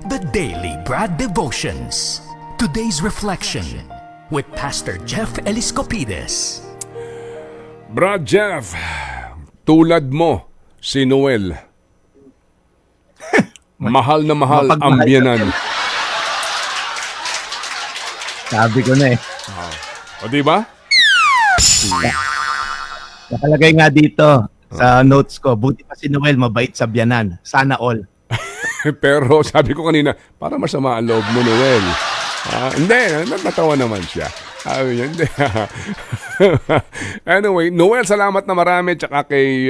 The Daily Brad Devotions. Today's reflection with Pastor Jeff Eliscopides. Brad Jeff, tulad mo si Noel. Mahal na mahal ang biyanan. Sabi ko na eh. O diba? Nakalagay nga dito sa notes ko, buti pa si Noel mabait sa biyanan. Sana all. Pero sabi ko kanina, para masama ang loob mo, Noel. Hindi, natawa naman siya. Sabi niya, hindi. Anyway, Noel, salamat na marami. Tsaka kay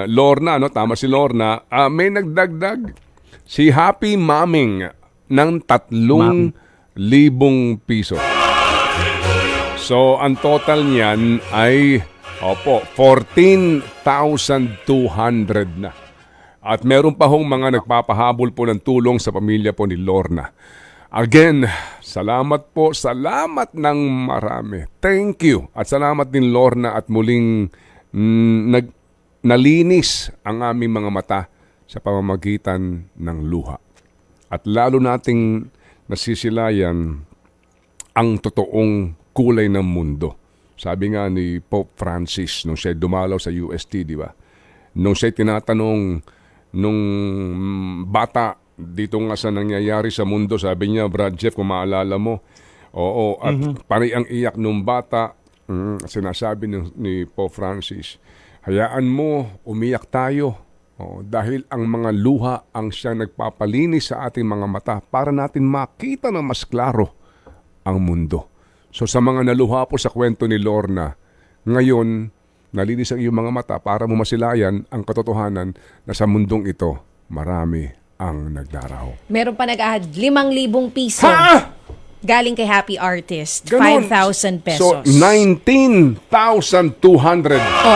Lorna, tama si Lorna. May nagdagdag si Happy Maming ng 3,000 piso. So, ang total niyan ay 14,200 na. At meron pa hong mga nagpapahabol po ng tulong sa pamilya po ni Lorna. Again, salamat po. Salamat ng marami. Thank you. At salamat din Lorna at muling nalinis ang aming mga mata sa pamamagitan ng luha. At lalo nating nasisilayan ang totoong kulay ng mundo. Sabi nga ni Pope Francis nung siya dumalaw sa UST, di ba? Nung siya tinatanong nung bata dito nga sa nangyayari sa mundo, sabi niya, Brad Jeff, kung maalala mo, oo, at pari ang iyak nung bata, sinasabi ni Pope Francis, hayaan mo, umiyak tayo, dahil ang mga luha ang siya nagpapalinis sa ating mga mata para natin makita na mas klaro ang mundo. So sa mga naluha po sa kwento ni Lorna, ngayon, nalinis ang iyong mga mata para mo masilayan ang katotohanan na sa mundong ito, marami ang nagdaraho. Meron pa nag-ahad 5,000 piso. Ha? Galing kay Happy Artist. Ganon. 5,000 So, pesos. 19,200.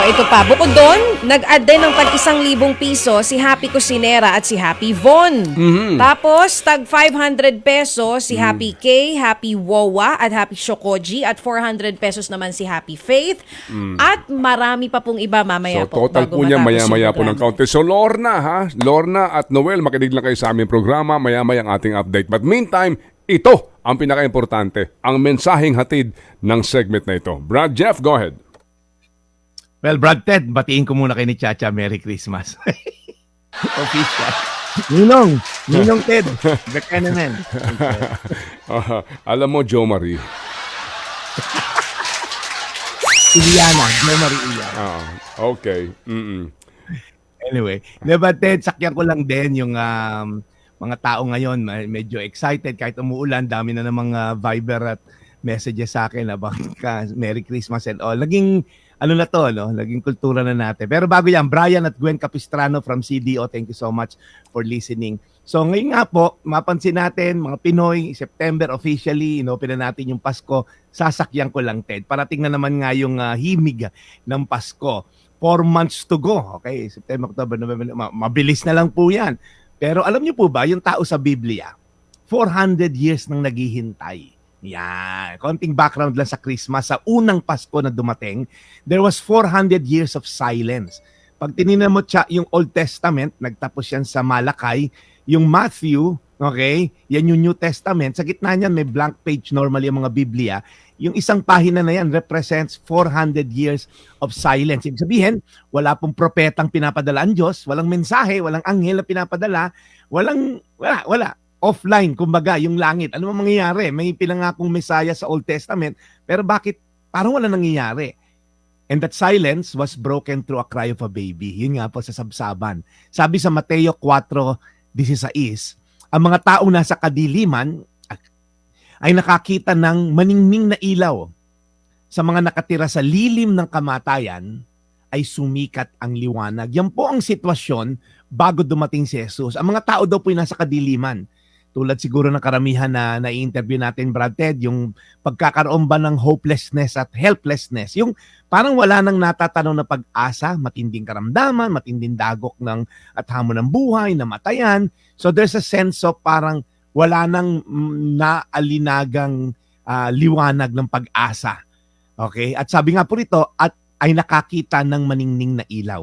Ito pa. Bukod doon, nag-add din ng tag-1,000 piso si Happy Cusinera at si Happy Von. Tapos, tag 500 pesos si Happy K, Happy Wowa at Happy Shokoji at 400 pesos naman si Happy Faith. At marami pa pong iba mamaya So, po. total bago po niya matapos maya-maya yung po ng programa. kaunti. So, Lorna at Noel, makinig lang kayo sa aming programa. Maya-maya ang ating update. But meantime, ito ang pinaka-importante, ang mensaheng hatid ng segment na ito. Brad Jeff, go ahead. Well, Brad Ted, batiin ko muna kay ni Chacha, Merry Christmas. Official. Ninong Ted, Bekananen. Alam mo, Jo Marie. Iliana, Jo Marie Iliana. Okay. Anyway, diba Ted, sakyan ko lang din yung mga tao ngayon, medyo excited kahit umuulan, dami na ng mga Viber at messages sa akin about Merry Christmas and all. Naging naging kultura na natin. Pero bago yan, Brian at Gwen Capistrano from CDO, thank you so much for listening. So ngayon nga po, mapansin natin, mga Pinoy, September officially, inopen na natin yung Pasko, sasakyan ko lang Ted. Parating na naman nga yung himig ng Pasko. 4 months to go. Okay, September, October, November, mabilis na lang po yan. Pero alam niyo po ba, yung tao sa Biblia, 400 years nang naghihintay. Yan. Konting background lang sa Christmas. Sa unang Pasko na dumating, there was 400 years of silence. Pag tinignan mo yung Old Testament, nagtapos yan sa Malakay, yung Matthew, okay, yan yung New Testament. Sa gitna niyan, may blank page normally yung mga Biblia. Yung isang pahina na yan represents 400 years of silence. Ibig sabihin, wala pong propetang pinapadala ang Diyos, walang mensahe, walang anghel na pinapadala, wala. Offline, kumbaga, yung langit. Ano mang mangyayari? May pinangakong Messiah sa Old Testament, pero bakit parang wala nangyayari? And that silence was broken through a cry of a baby. Yun nga po sa sabsaban. Sabi sa Mateo 4:16, ang mga taong nasa kadiliman ay nakakita ng maningning na ilaw. Sa mga nakatira sa lilim ng kamatayan, ay sumikat ang liwanag. Yan po ang sitwasyon bago dumating si Jesus. Ang mga tao daw po ay nasa kadiliman. Tulad siguro ng karamihan na na-interview natin, Brad Ted, yung pagkakaroon ba ng hopelessness at helplessness. Yung parang wala nang natatanaw na pag-asa, matinding karamdaman, matinding dagok at hamon ng buhay, namatayan. So there's a sense of parang wala nang naalinagang liwanag ng pag-asa. Okay? At sabi nga po rito, at ay nakakita ng maningning na ilaw.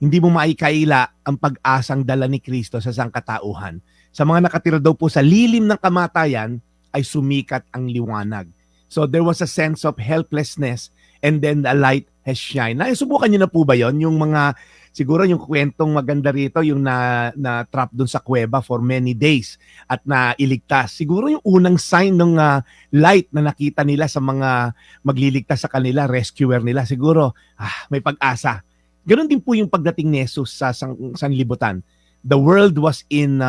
hindi mo maikaila ang pag-asang dala ni Kristo sa sangkatauhan. Sa mga nakatira daw po sa lilim ng kamatayan ay sumikat ang liwanag. So there was a sense of helplessness and then the light has shined. Subukan niyo na po ba yon? Yung mga, siguro yung kwentong maganda rito, yung na-trap dun sa kuweba for many days at nailigtas. Siguro yung unang sign ng light na nakita nila sa mga magliligtas sa kanila, rescuer nila. Siguro, may pag-asa. Ganon din po yung pagdating ni Jesus sa sanlibutan. The world was in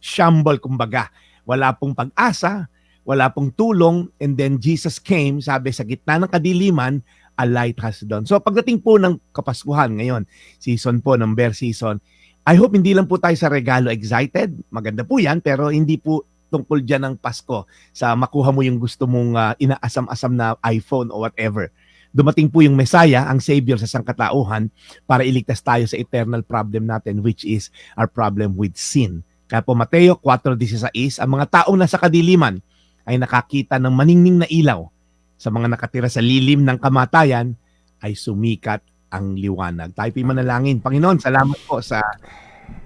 shamble, kumbaga. Wala pong pag-asa, wala pong tulong, and then Jesus came, sabi, sa gitna ng kadiliman, a light has dawned. So pagdating po ng Kapaskuhan ngayon, season po, ng bear season, I hope hindi lang po tayo sa regalo excited. Maganda po yan, pero hindi po tungkol dyan ng Pasko sa makuha mo yung gusto mong inaasam-asam na iPhone o whatever. Dumating po yung Messiah, ang Savior sa sangkatauhan, para iligtas tayo sa eternal problem natin, which is our problem with sin. Kaya po Mateo 4:16, ang mga taong nasa kadiliman ay nakakita ng maningning na ilaw. Sa mga nakatira sa lilim ng kamatayan ay sumikat ang liwanag. Tayo po'y manalangin. Panginoon, salamat po sa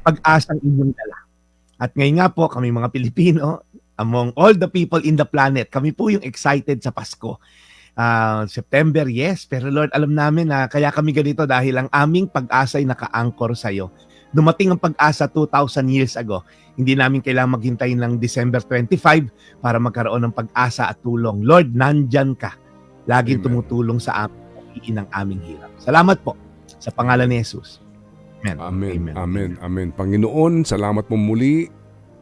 pag-asang inyong dala. At ngayon nga po, kami mga Pilipino, among all the people in the planet, kami po yung excited sa Pasko. September, yes. Pero Lord, alam namin na kaya kami ganito dahil ang aming pag-asa ay naka-anchor sa iyo. Dumating ang pag-asa 2,000 years ago. Hindi namin kailangang maghintay ng December 25 para magkaroon ng pag-asa at tulong. Lord, nandyan ka. Laging tumutulong sa amin ng aming hirap. Salamat po sa pangalan ni Jesus. Amen. Amen. Amen. Amen. Panginoon, salamat po muli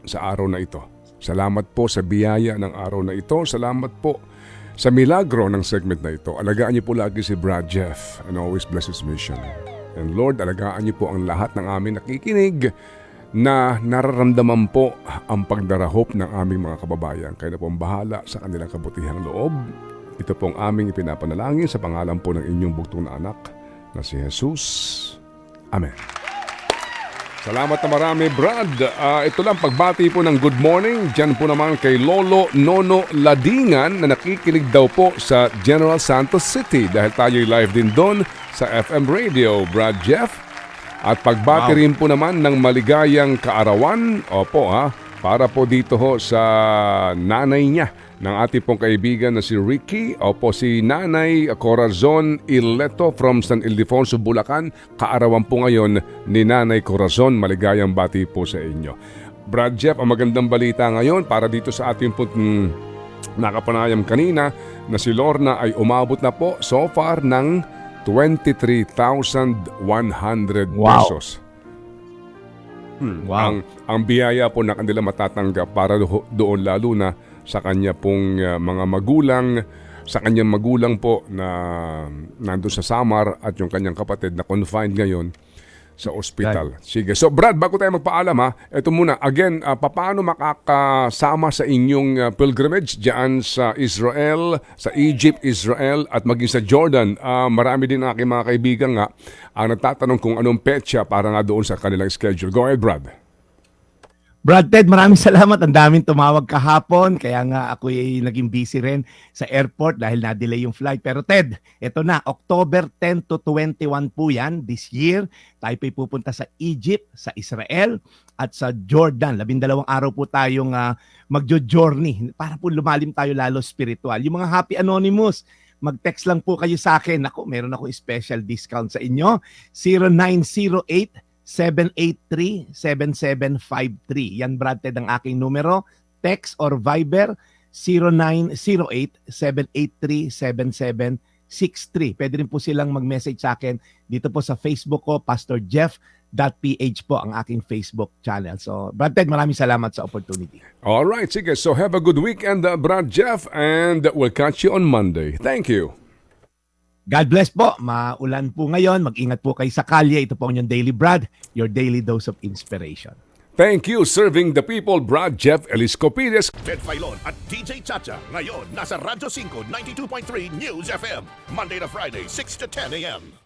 sa araw na ito. Salamat po sa biyaya ng araw na ito. Salamat po sa milagro ng segment na ito. Alagaan niyo po lagi si Brad Jeff and always bless his mission. And Lord, alagaan niyo po ang lahat ng aming nakikinig na nararamdaman po ang pagdarahop ng aming mga kababayan. Kayo na po ang bahala sa kanilang kabutihang loob. Ito po ang aming ipinapanalangin sa pangalan po ng inyong buktong na anak na si Jesus. Amen. Salamat na marami, Brad. Ito lang, pagbati po ng good morning. Diyan po naman kay Lolo Nono Ladingan na nakikinig daw po sa General Santos City dahil tayo'y live din doon sa FM Radio, Brad Jeff. At pagbati rin po naman ng maligayang kaarawan, para po dito ho sa nanay niya ng ating pong kaibigan na si Ricky, si Nanay Corazon Ileto from San Ildefonso, Bulacan. Kaarawan po ngayon ni Nanay Corazon. Maligayang bati po sa inyo. Brad Jeff, ang magandang balita ngayon para dito sa ating pong nakapanayam kanina na si Lorna ay umabot na po so far ng 23,100 pesos. Wow. Ang biyaya po na kanila matatanggap para doon lalo na sa kanya pong mga magulang, sa kanyang magulang po na nandun sa Samar at yung kanyang kapatid na confined ngayon sa ospital. Sige. So Brad, bago tayo magpaalam ito muna. Again, paano makakasama sa inyong pilgrimage diyan sa Israel, sa Egypt, Israel at maging sa Jordan? Marami din aking mga kaibigan ang nagtatanong kung anong petsa para nga doon sa kanilang schedule. Go ahead, Brad. Brad Ted, maraming salamat. Ang daming tumawag kahapon. Kaya nga ako ay naging busy rin sa airport dahil na-delay yung flight. Pero Ted, ito na, October 10 to 21 po yan this year. Tayo po'y pupunta sa Egypt, sa Israel at sa Jordan. 12 araw po tayong magjo-journey para po lumalim tayo lalo spiritual. Yung mga Happy Anonymous, mag-text lang po kayo sa akin. Ako, meron ako special discount sa inyo. 0908-783-7753. Yan, Brad Ted, ang aking numero. Text or Viber 0908-783-7763. Pwede rin po silang mag-message sa akin dito po sa Facebook ko, Pastor Jeff.ph po ang aking Facebook channel. So, Brad Ted, maraming salamat sa opportunity. All right, sige. So have a good weekend, Brad Jeff, and we'll catch you on Monday. Thank you. God bless po. Maulan po ngayon. Mag-ingat po kayo sa kalye. Ito po ang inyong Daily Brad, your daily dose of inspiration. Thank you, serving the people, Brad Jeff Eliscopides. Ted Filon at DJ Chacha. Ngayon, nasa Radyo 5, 92.3 News FM. Monday to Friday, 6 to 10 a.m.